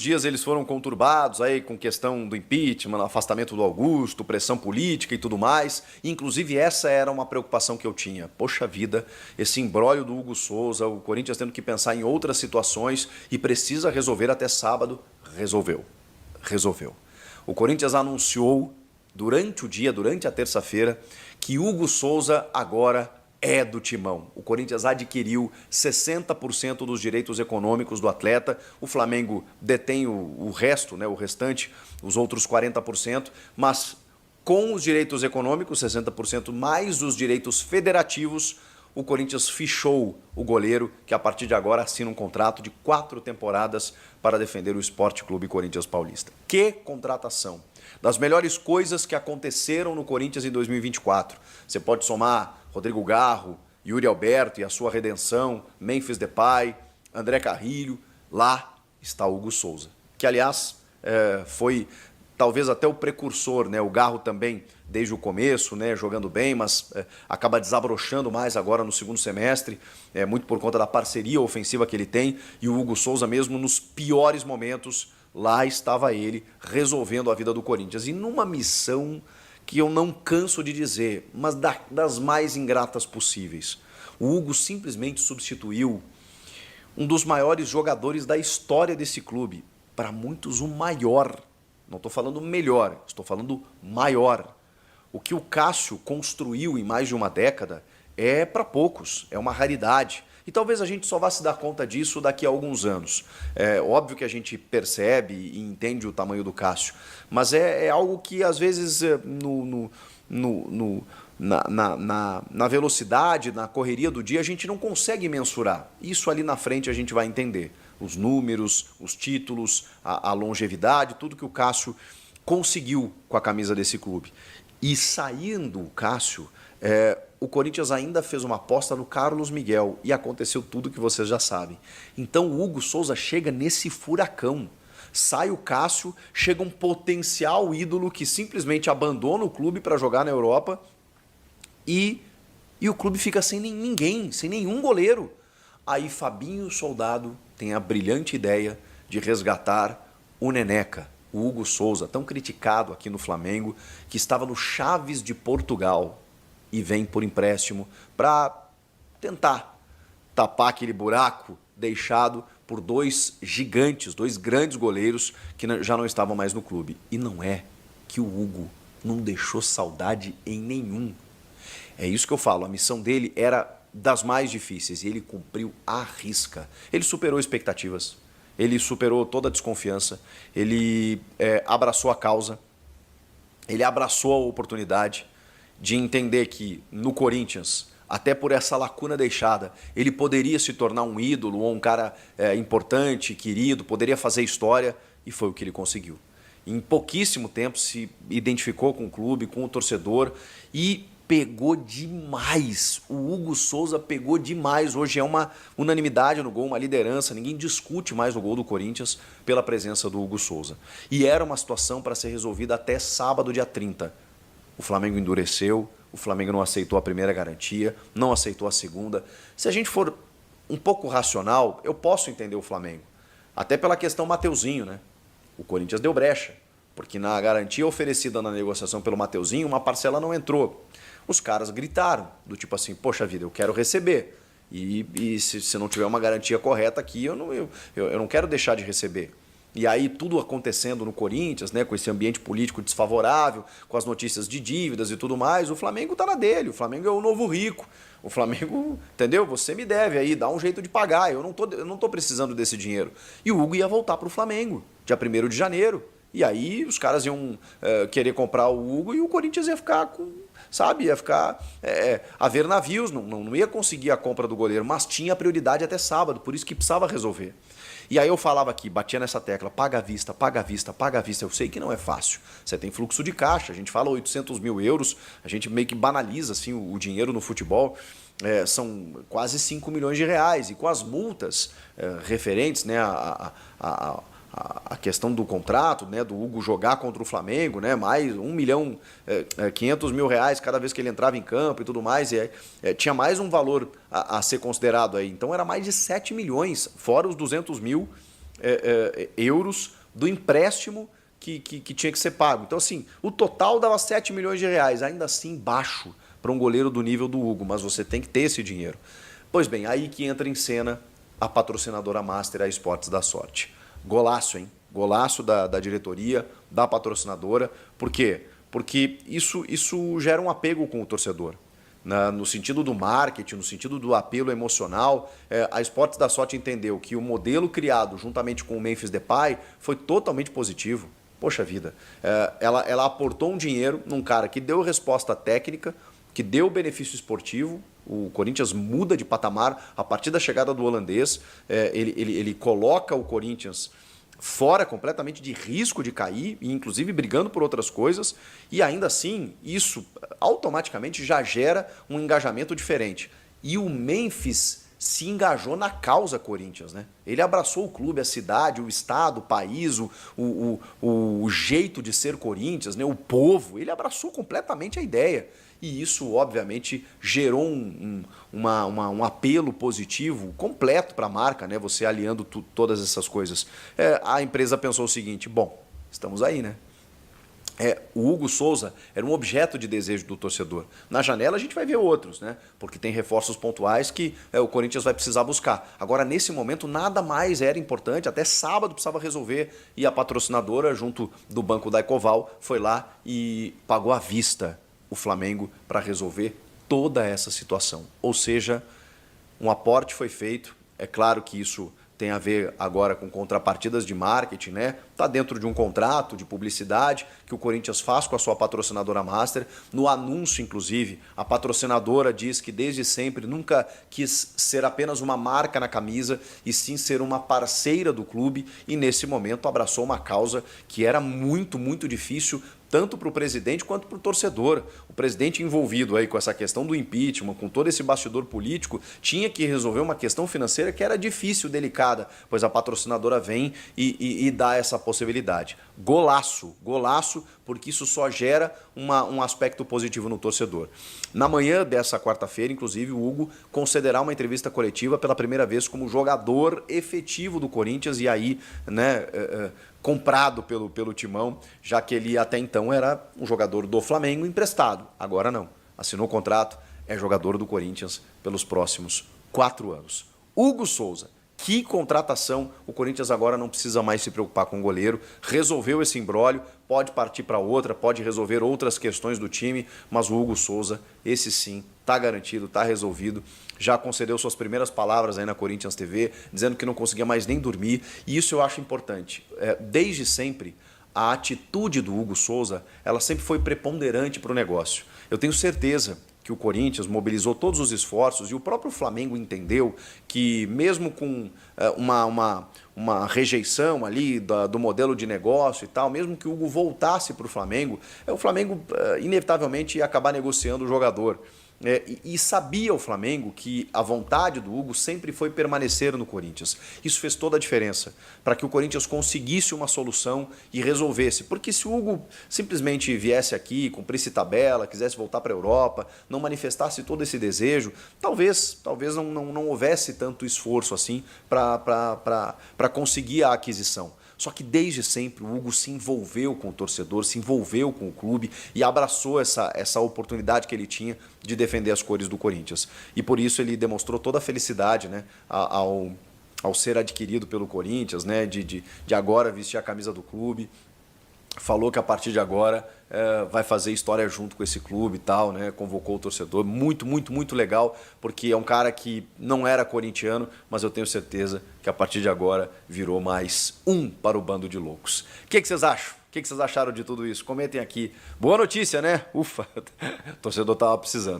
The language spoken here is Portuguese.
Dias eles foram conturbados aí com questão do impeachment, afastamento do Augusto, pressão política e tudo mais. Inclusive essa era uma preocupação que eu tinha. Poxa vida, esse imbróglio do Hugo Souza, o Corinthians tendo que pensar em outras situações e precisa resolver até sábado. Resolveu. O Corinthians anunciou durante o dia, durante a terça-feira, que Hugo Souza agora é do Timão. O Corinthians adquiriu 60% dos direitos econômicos do atleta. O Flamengo detém o resto, né, o restante, os outros 40%, mas com os direitos econômicos, 60%, mais os direitos federativos, o Corinthians fichou o goleiro, que a partir de agora assina um contrato de 4 temporadas para defender o Sport Clube Corinthians Paulista. Que contratação! Das melhores coisas que aconteceram no Corinthians em 2024. Você pode somar Rodrigo Garro, Yuri Alberto e a sua redenção, Memphis Depay, André Carrilho. Lá está Hugo Souza, que aliás foi talvez até o precursor, né? O Garro também desde o começo, né, jogando bem, mas acaba desabrochando mais agora no segundo semestre, muito por conta da parceria ofensiva que ele tem, e o Hugo Souza mesmo nos piores momentos, lá estava ele resolvendo a vida do Corinthians. E numa missão que eu não canso de dizer, mas das mais ingratas possíveis. O Hugo simplesmente substituiu um dos maiores jogadores da história desse clube, para muitos o maior. Não estou falando melhor, estou falando maior. O que o Cássio construiu em mais de uma década é para poucos, é uma raridade. E talvez a gente só vá se dar conta disso daqui a alguns anos. É óbvio que a gente percebe e entende o tamanho do Cássio, mas é algo que às vezes na velocidade, na correria do dia, a gente não consegue mensurar. Isso ali na frente a gente vai entender. Os números, os títulos, a longevidade, tudo que o Cássio conseguiu com a camisa desse clube. E saindo o Cássio, o Corinthians ainda fez uma aposta no Carlos Miguel e aconteceu tudo que vocês já sabem. Então o Hugo Souza chega nesse furacão. Sai o Cássio, chega um potencial ídolo que simplesmente abandona o clube para jogar na Europa e o clube fica sem ninguém, sem nenhum goleiro. Aí Fabinho Soldado tem a brilhante ideia de resgatar o Neneca, o Hugo Souza, tão criticado aqui no Flamengo, que estava no Chaves de Portugal e vem por empréstimo para tentar tapar aquele buraco deixado por dois gigantes, dois grandes goleiros que já não estavam mais no clube. E não é que o Hugo não deixou saudade em nenhum. É isso que eu falo, a missão dele era das mais difíceis e ele cumpriu à risca. Ele superou expectativas. Ele superou toda a desconfiança, ele abraçou a causa, ele abraçou a oportunidade de entender que no Corinthians, até por essa lacuna deixada, ele poderia se tornar um ídolo ou um cara importante, querido, poderia fazer história, e foi o que ele conseguiu. Em pouquíssimo tempo se identificou com o clube, com o torcedor e pegou demais. O Hugo Souza pegou demais. Hoje é uma unanimidade no gol, uma liderança. Ninguém discute mais o gol do Corinthians pela presença do Hugo Souza. E era uma situação para ser resolvida até sábado, dia 30. O Flamengo endureceu, o Flamengo não aceitou a primeira garantia, não aceitou a segunda. Se a gente for um pouco racional, eu posso entender o Flamengo. Até pela questão Mateuzinho, né? O Corinthians deu brecha, porque na garantia oferecida na negociação pelo Mateuzinho, uma parcela não entrou. Os caras gritaram, do tipo assim, poxa vida, eu quero receber. E se não tiver uma garantia correta aqui, eu não quero deixar de receber. E aí tudo acontecendo no Corinthians, né, com esse ambiente político desfavorável, com as notícias de dívidas e tudo mais, o Flamengo tá na dele, o Flamengo é o novo rico. O Flamengo, entendeu? Você me deve aí, dá um jeito de pagar, eu não tô precisando desse dinheiro. E o Hugo ia voltar pro Flamengo, dia 1º de janeiro. E aí os caras iam querer comprar o Hugo e o Corinthians ia ficar com... Sabe, ia ficar a ver navios, não ia conseguir a compra do goleiro, mas tinha prioridade até sábado, por isso que precisava resolver. E aí eu falava aqui, batia nessa tecla, paga à vista, paga à vista, paga à vista. Eu sei que não é fácil, você tem fluxo de caixa, a gente fala 800 mil euros, a gente meio que banaliza assim, o dinheiro no futebol, são quase 5 milhões de reais, e com as multas referentes, né, a questão do contrato, né, do Hugo jogar contra o Flamengo, né, mais 1.500.000 reais cada vez que ele entrava em campo e tudo mais, tinha mais um valor a ser considerado aí. Então era mais de 7 milhões, fora os 200 mil euros do empréstimo que tinha que ser pago. Então, assim, o total dava 7 milhões de reais, ainda assim baixo para um goleiro do nível do Hugo, mas você tem que ter esse dinheiro. Pois bem, aí que entra em cena a patrocinadora master, a Esportes da Sorte. Golaço, hein? Golaço da diretoria, da patrocinadora. Por quê? Porque isso gera um apego com o torcedor. No sentido do marketing, no sentido do apelo emocional, a Esportes da Sorte entendeu que o modelo criado juntamente com o Memphis Depay foi totalmente positivo. Poxa vida, ela aportou um dinheiro num cara que deu resposta técnica, que deu benefício esportivo. O Corinthians muda de patamar a partir da chegada do holandês. Ele coloca o Corinthians fora completamente de risco de cair, e inclusive brigando por outras coisas, e ainda assim isso automaticamente já gera um engajamento diferente. E o Memphis se engajou na causa Corinthians, né? Ele abraçou o clube, a cidade, o estado, o país, o jeito de ser Corinthians, né? O povo. Ele abraçou completamente a ideia. E isso, obviamente, gerou um apelo positivo completo para a marca, né? Você aliando todas essas coisas. A empresa pensou o seguinte: bom, estamos aí, né? O Hugo Souza era um objeto de desejo do torcedor. Na janela a gente vai ver outros, né? Porque tem reforços pontuais que o Corinthians vai precisar buscar. Agora, nesse momento, nada mais era importante, até sábado precisava resolver, e a patrocinadora, junto do Banco da Ecoval, foi lá e pagou à vista o Flamengo para resolver toda essa situação. Ou seja, um aporte foi feito. É claro que isso tem a ver agora com contrapartidas de marketing, né? Está dentro de um contrato de publicidade que o Corinthians faz com a sua patrocinadora master. No anúncio, inclusive, a patrocinadora diz que desde sempre nunca quis ser apenas uma marca na camisa, e sim ser uma parceira do clube, e nesse momento abraçou uma causa que era muito, muito difícil, tanto para o presidente quanto para o torcedor. O presidente envolvido aí com essa questão do impeachment, com todo esse bastidor político, tinha que resolver uma questão financeira que era difícil, delicada, pois a patrocinadora vem e dá essa possibilidade. Golaço, golaço, porque isso só gera um aspecto positivo no torcedor. Na manhã dessa quarta-feira, inclusive, o Hugo concederá uma entrevista coletiva pela primeira vez como jogador efetivo do Corinthians, e aí, né, comprado pelo Timão, já que ele até então era um jogador do Flamengo emprestado. Agora não. Assinou o contrato, é jogador do Corinthians pelos próximos 4 anos. Hugo Souza. Que contratação! O Corinthians agora não precisa mais se preocupar com o goleiro, resolveu esse imbróglio, pode partir para outra, pode resolver outras questões do time, mas o Hugo Souza, esse sim, está garantido, está resolvido. Já concedeu suas primeiras palavras aí na Corinthians TV, dizendo que não conseguia mais nem dormir, e isso eu acho importante. Desde sempre, a atitude do Hugo Souza, ela sempre foi preponderante para o negócio. Eu tenho certeza que o Corinthians mobilizou todos os esforços, e o próprio Flamengo entendeu que, mesmo com uma rejeição ali do modelo de negócio e tal, mesmo que o Hugo voltasse para o Flamengo inevitavelmente ia acabar negociando o jogador. E sabia o Flamengo que a vontade do Hugo sempre foi permanecer no Corinthians. Isso fez toda a diferença para que o Corinthians conseguisse uma solução e resolvesse. Porque se o Hugo simplesmente viesse aqui, cumprisse tabela, quisesse voltar para a Europa, não manifestasse todo esse desejo, talvez não houvesse tanto esforço assim para conseguir a aquisição. Só que desde sempre o Hugo se envolveu com o torcedor, se envolveu com o clube e abraçou essa oportunidade que ele tinha de defender as cores do Corinthians. E por isso ele demonstrou toda a felicidade, né, ao ser adquirido pelo Corinthians, né, de agora vestir a camisa do clube. Falou que a partir de agora vai fazer história junto com esse clube e tal, né? Convocou o torcedor. Muito, muito, muito legal, porque é um cara que não era corintiano, mas eu tenho certeza que a partir de agora virou mais um para o bando de loucos. O que vocês acham? O que vocês acharam de tudo isso? Comentem aqui. Boa notícia, né? Ufa, o torcedor estava precisando.